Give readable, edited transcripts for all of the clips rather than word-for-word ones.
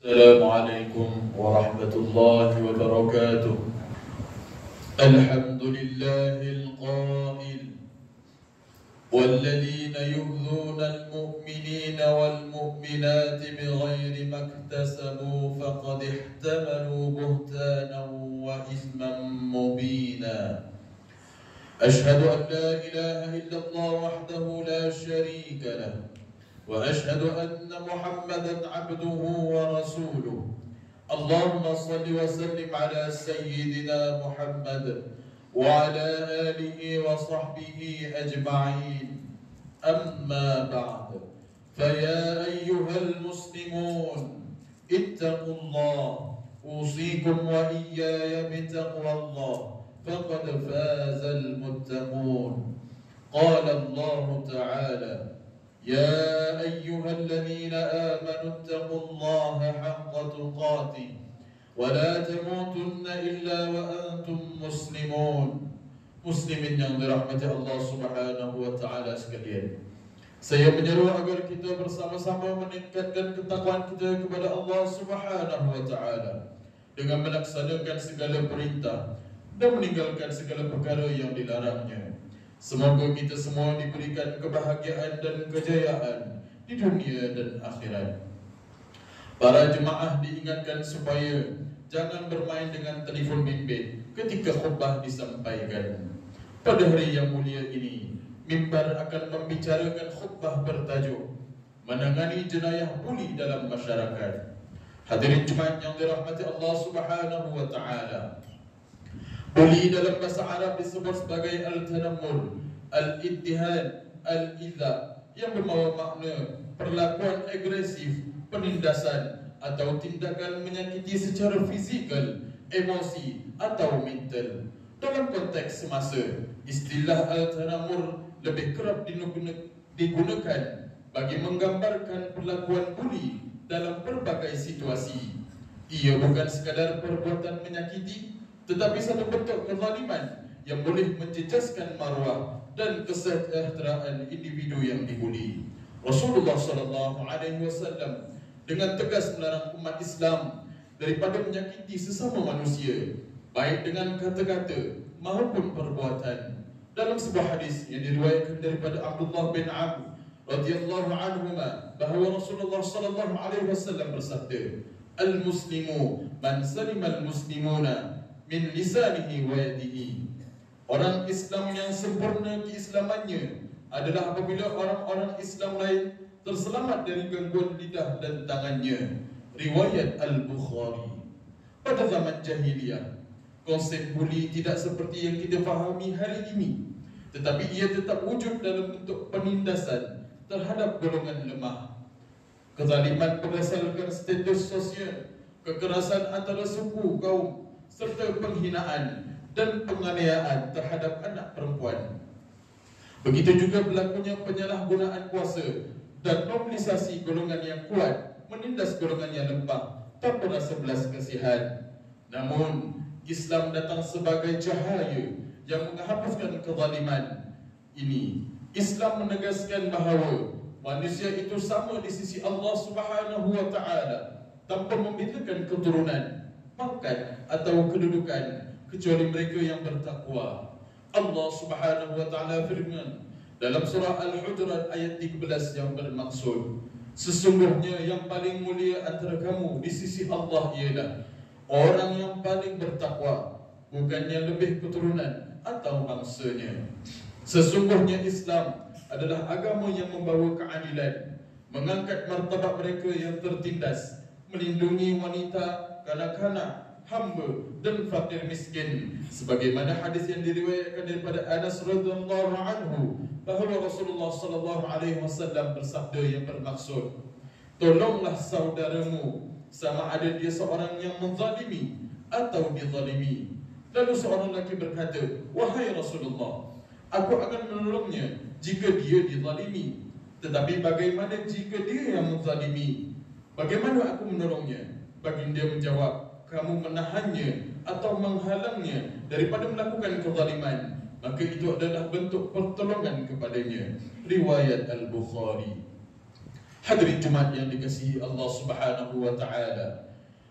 السلام عليكم ورحمة الله وبركاته. الحمد لله القائل: والذين يؤذون المؤمنين والمؤمنات بغير ما اكتسبوا فقد احتملوا بهتانا وإثما مبينا. أشهد أن لا إله إلا الله وحده لا شريك له، وأشهد أن محمدًا عبده ورسوله. اللهم صل وسلم على سيدنا محمد وعلى آله وصحبه أجمعين. أما بعد، فيا أيها المسلمون اتقوا الله، أوصيكم وإياي بتقوى الله، فقد فاز المتقون. قال الله تعالى: يا أيها الذين آمنوا اتقوا الله حق تقاته ولا تموتن إلا وأنتم مسلمون. Muslimin yang dirahmati Allah Subhanahu wa taala sekalian, saya menyeru agar kita bersama-sama meningkatkan ketakwaan kita kepada Allah Subhanahu wa taala dengan melaksanakan segala perintah dan meninggalkan segala perkara yang dilarangnya. Semoga kita semua diberikan kebahagiaan dan kejayaan di dunia dan akhirat. Para jemaah diingatkan supaya jangan bermain dengan telefon bimbit ketika khutbah disampaikan. Pada hari yang mulia ini, mimbar akan membicarakan khutbah bertajuk menangani jenayah buli dalam masyarakat. Hadirin jemaah yang dirahmati Allah Subhanahu wa taala, buli dalam bahasa Arab disebut sebagai al-tanammur, al-ittihad, al-idha, yang bermaksud makna perlakuan agresif, penindasan atau tindakan menyakiti secara fizikal, emosi atau mental. Dalam konteks semasa, istilah al-tanammur lebih kerap digunakan bagi menggambarkan perlakuan buli dalam pelbagai situasi. Ia bukan sekadar perbuatan menyakiti, tetapi satu bentuk kezaliman yang boleh menjejaskan maruah dan kesejahteraan individu yang dibuli. Rasulullah SAW dengan tegas melarang umat Islam daripada menyakiti sesama manusia, baik dengan kata-kata maupun perbuatan. Dalam sebuah hadis yang diriwayatkan daripada Abdullah bin Amr radhiyallahu anhuma, bahawa Rasulullah SAW bersabda: "Al-muslimu man salima al-muslimuna min lisanihi wa yadihi." Orang Islam yang sempurna keislamannya adalah apabila orang-orang Islam lain terselamat dari gangguan lidah dan tangannya. Riwayat Al-Bukhari. Pada zaman jahiliyah, konsep buli tidak seperti yang kita fahami hari ini, tetapi ia tetap wujud dalam bentuk penindasan terhadap golongan lemah. Kezaliman berdasarkan status sosial, kekerasan antara suku, kaum, serta penghinaan dan penganiayaan terhadap anak perempuan. Begitu juga berlakunya penyalahgunaan kuasa dan mobilisasi golongan yang kuat menindas golongan yang lemah tanpa rasa belas kasihan. Namun, Islam datang sebagai cahaya yang menghapuskan kezaliman ini. Islam menegaskan bahawa manusia itu sama di sisi Allah Subhanahu wa taala tanpa membedakan keturunan, pangkat atau kedudukan, kecuali mereka yang bertakwa. Allah Subhanahu wa taala firman dalam surah Al-Hujurat ayat 13 yang bermaksud, sesungguhnya yang paling mulia antara kamu di sisi Allah ialah orang yang paling bertakwa, bukannya lebih keturunan atau bangsanya. Sesungguhnya Islam adalah agama yang membawa keadilan, mengangkat martabat mereka yang tertindas, melindungi wanita, kanak-kanak, hamba dan fakir miskin, sebagaimana hadis yang diriwayatkan daripada Anas radhiyallahu anhu bahawa Rasulullah SAW bersabda yang bermaksud, tolonglah saudaramu sama ada dia seorang yang menzalimi atau dizalimi. Lalu seorang lelaki berkata, wahai Rasulullah, aku akan menolongnya jika dia dizalimi, tetapi bagaimana jika dia yang menzalimi? Bagaimana aku menolongnya? Baginda menjawab, kamu menahannya atau menghalangnya daripada melakukan kezaliman, maka itu adalah bentuk pertolongan kepadanya. Riwayat Al-Bukhari. Hadirin Jumaat yang dikasihi Allah Subhanahu wa taala,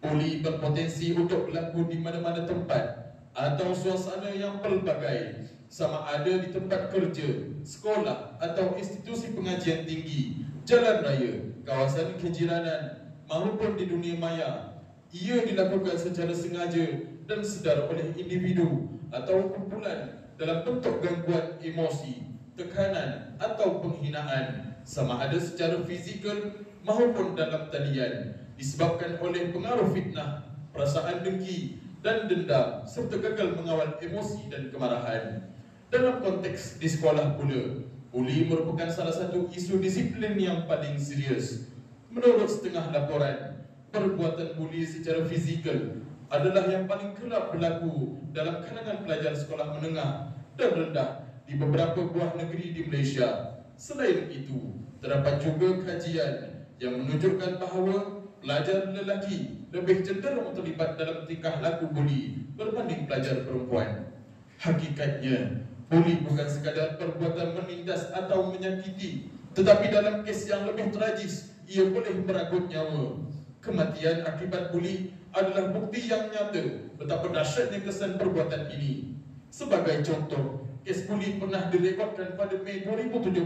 buli berpotensi untuk berlaku di mana-mana tempat atau suasana yang pelbagai, sama ada di tempat kerja, sekolah atau institusi pengajian tinggi, jalan raya, kawasan kejiranan maupun di dunia maya. Ia dilakukan secara sengaja dan sedar oleh individu atau kumpulan dalam bentuk gangguan emosi, tekanan atau penghinaan, sama ada secara fizikal maupun dalam talian, disebabkan oleh pengaruh fitnah, perasaan dengki dan dendam, serta gagal mengawal emosi dan kemarahan. Dalam konteks di sekolah pula, buli merupakan salah satu isu disiplin yang paling serius. Menurut setengah laporan, perbuatan buli secara fizikal adalah yang paling kerap berlaku dalam kalangan pelajar sekolah menengah dan rendah di beberapa buah negeri di Malaysia. Selain itu, terdapat juga kajian yang menunjukkan bahawa pelajar lelaki lebih cenderung terlibat dalam tingkah laku buli berbanding pelajar perempuan. Hakikatnya, buli bukan sekadar perbuatan menindas atau menyakiti, tetapi dalam kes yang lebih tragis, ia boleh merenggut nyawa. Kematian akibat buli adalah bukti yang nyata betapa dahsyatnya kesan perbuatan ini. Sebagai contoh, kes buli pernah direkodkan pada Mei 2017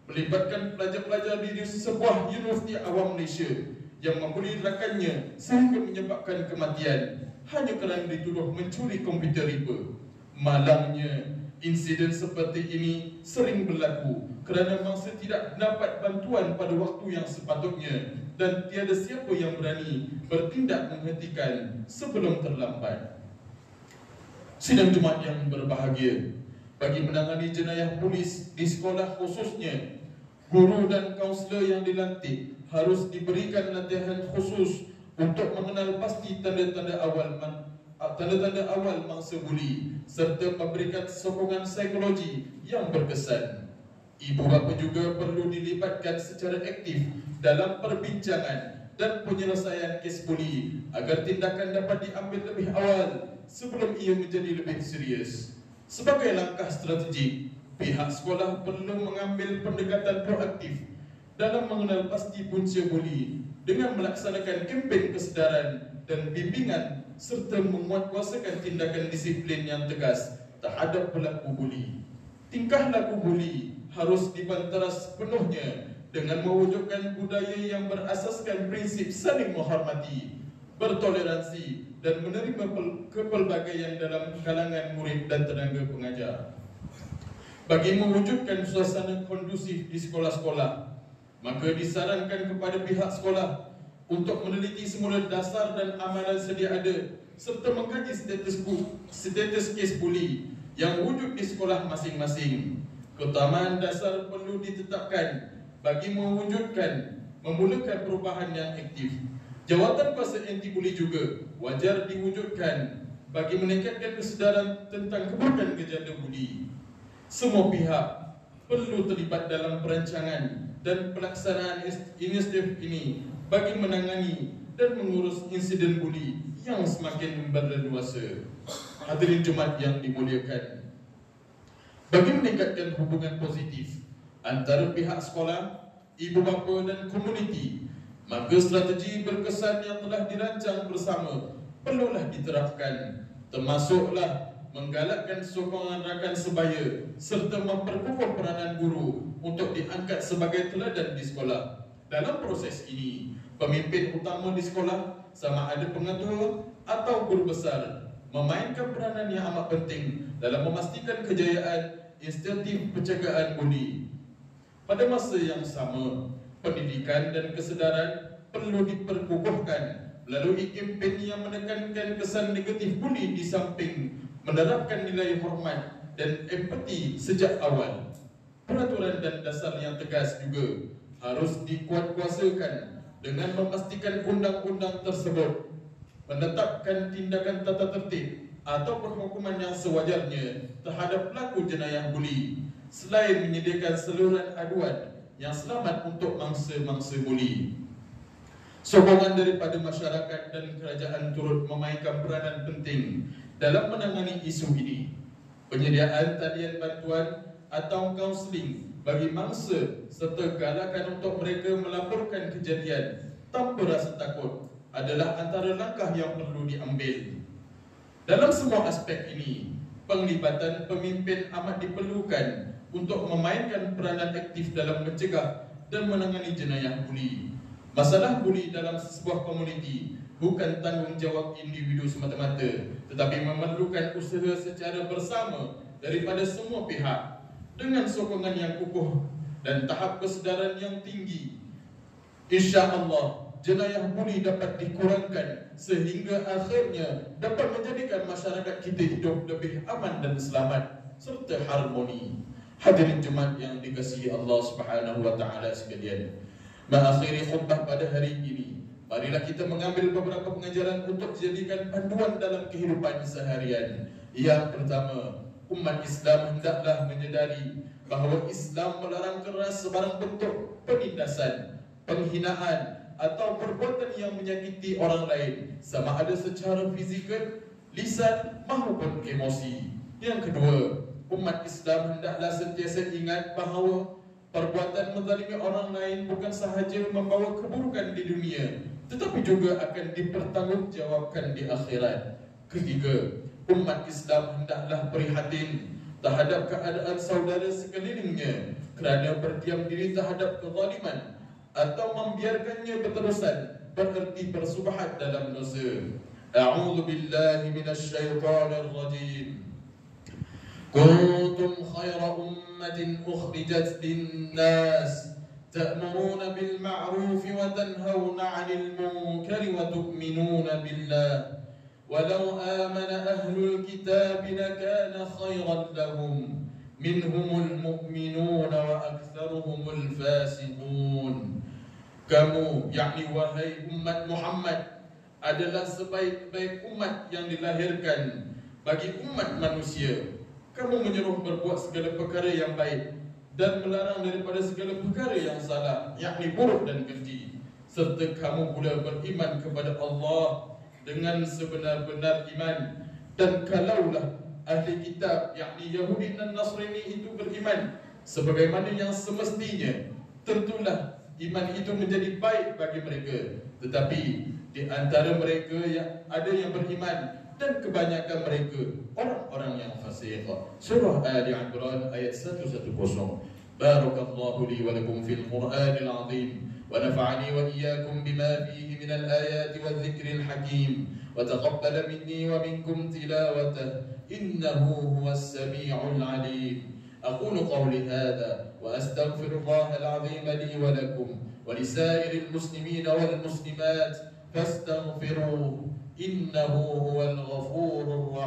melibatkan pelajar-pelajar di sebuah universiti awam Malaysia yang membuli rakannya sehingga menyebabkan kematian hanya kerana dituduh mencuri komputer riba. Malangnya, insiden seperti ini sering berlaku kerana mangsa tidak dapat bantuan pada waktu yang sepatutnya dan tiada siapa yang berani bertindak menghentikan sebelum terlambat. Sidang Jumaat yang berbahagia, bagi menangani jenayah polis di sekolah khususnya, guru dan kaunselor yang dilantik harus diberikan latihan khusus untuk mengenal pasti tanda-tanda awal mangsa buli serta memberikan sokongan psikologi yang berkesan. Ibu bapa juga perlu dilibatkan secara aktif dalam perbincangan dan penyelesaian kes buli agar tindakan dapat diambil lebih awal sebelum ia menjadi lebih serius. Sebagai langkah strategik, pihak sekolah perlu mengambil pendekatan proaktif dalam mengenal pasti punca buli dengan melaksanakan kempen kesedaran dan bimbingan serta menguatkuasakan tindakan disiplin yang tegas terhadap pelaku buli. Tingkah laku buli harus dibanteras sepenuhnya dengan mewujudkan budaya yang berasaskan prinsip saling menghormati, bertoleransi dan menerima kepelbagaian dalam kalangan murid dan tenaga pengajar. Bagi mewujudkan suasana kondusif di sekolah-sekolah, maka disarankan kepada pihak sekolah untuk meneliti semula dasar dan amalan sedia ada serta mengkaji status kes buli yang wujud di sekolah masing-masing. Keutamaan dasar perlu ditetapkan bagi memulakan perubahan yang aktif. Jawatan kuasa anti buli juga wajar diwujudkan bagi meningkatkan kesedaran tentang keburukan gejala buli. Semua pihak perlu terlibat dalam perancangan dan pelaksanaan inisiatif ini bagi menangani dan mengurus insiden buli yang semakin berleluasa. Hadirin Jumaat yang dimuliakan, bagi meningkatkan hubungan positif antara pihak sekolah, ibu bapa dan komuniti, maka strategi berkesan yang telah dirancang bersama perlulah diterapkan, termasuklah menggalakkan sokongan rakan sebaya serta memperkukuh peranan guru untuk diangkat sebagai teladan di sekolah. Dalam proses ini, pemimpin utama di sekolah, sama ada pengetua atau guru besar, memainkan peranan yang amat penting dalam memastikan kejayaan inisiatif pencegahan buli. Pada masa yang sama, pendidikan dan kesedaran perlu diperkukuhkan melalui kempen yang menekankan kesan negatif buli di samping menerapkan nilai hormat dan empati sejak awal. Peraturan dan dasar yang tegas juga harus dikuatkuasakan dengan memastikan undang-undang tersebut menetapkan tindakan tata tertib atau hukuman yang sewajarnya terhadap pelaku jenayah buli, selain menyediakan saluran aduan yang selamat untuk mangsa-mangsa buli. Sokongan daripada masyarakat dan kerajaan turut memainkan peranan penting dalam menangani isu ini. Penyediaan talian bantuan atau kaunseling bagi mangsa serta galakan untuk mereka melaporkan kejadian tanpa rasa takut adalah antara langkah yang perlu diambil. Dalam semua aspek ini, penglibatan pemimpin amat diperlukan untuk memainkan peranan aktif dalam mencegah dan menangani jenayah buli. Masalah buli dalam sebuah komuniti bukan tanggungjawab individu semata-mata, tetapi memerlukan usaha secara bersama daripada semua pihak. Dengan sokongan yang kukuh dan tahap kesedaran yang tinggi, insya-Allah jenayah buli dapat dikurangkan sehingga akhirnya dapat menjadikan masyarakat kita hidup lebih aman dan selamat serta harmoni. Hadirin jemaat yang dikasihi Allah Subhanahu wa taala sekalian, mengakhiri khutbah pada hari ini, marilah kita mengambil beberapa pengajaran untuk dijadikan panduan dalam kehidupan seharian. Yang pertama, umat Islam hendaklah menyedari bahawa Islam melarang keras sebarang bentuk penindasan, penghinaan atau perbuatan yang menyakiti orang lain, sama ada secara fizikal, lisan maupun emosi. Yang kedua, umat Islam hendaklah sentiasa ingat bahawa perbuatan menzalimi orang lain bukan sahaja membawa keburukan di dunia, tetapi juga akan dipertanggungjawabkan di akhirat. Ketiga, umat Islam hendaklah prihatin terhadap keadaan saudara sekelilingnya kerana berdiam diri terhadap kezaliman atau membiarkannya berterusan bererti bersubhat dalam dosa. A'udzu billahi minasy syaithanir rajim. Kuntum khayra ummatin ukhrijat lin-nas ta'muruna bil ma'ruf wa tanhauna 'anil munkari wa tu'minuna billah. Walau amana ahlul kitab lakana khayran lahum minhumul mu'minuna wa aktsaruhumul fasiqun. Kamu, yakni wahai umat Muhammad, adalah sebaik-baik umat yang dilahirkan bagi umat manusia. Kamu menyuruh berbuat segala perkara yang baik dan melarang daripada segala perkara yang salah, yakni buruk dan keji. Serta kamu pula beriman kepada Allah dengan sebenar-benar iman. Dan kalaulah ahli kitab, yakni Yahudi dan Nasrani itu beriman sebagaimana yang semestinya, tentulah iman itu menjadi baik bagi mereka. Tetapi di antara mereka yang ada yang beriman dan kebanyakan mereka orang-orang yang fasik. Surah Ali Imran ayat 110. Barakallahu li wa lakum fil Qur'anil azim wa nafa'ani wa iyyakum bima fihi minal ayati wadh-dhikril hakim wa taqabbal minni wa minkum tilawatahu innahu huwas sami'ul 'alim. أقول قولي هذا وأستغفر الله العظيم لي ولكم ولسائر المسلمين والمسلمات فاستغفروه إنه هو الغفور الرحيم.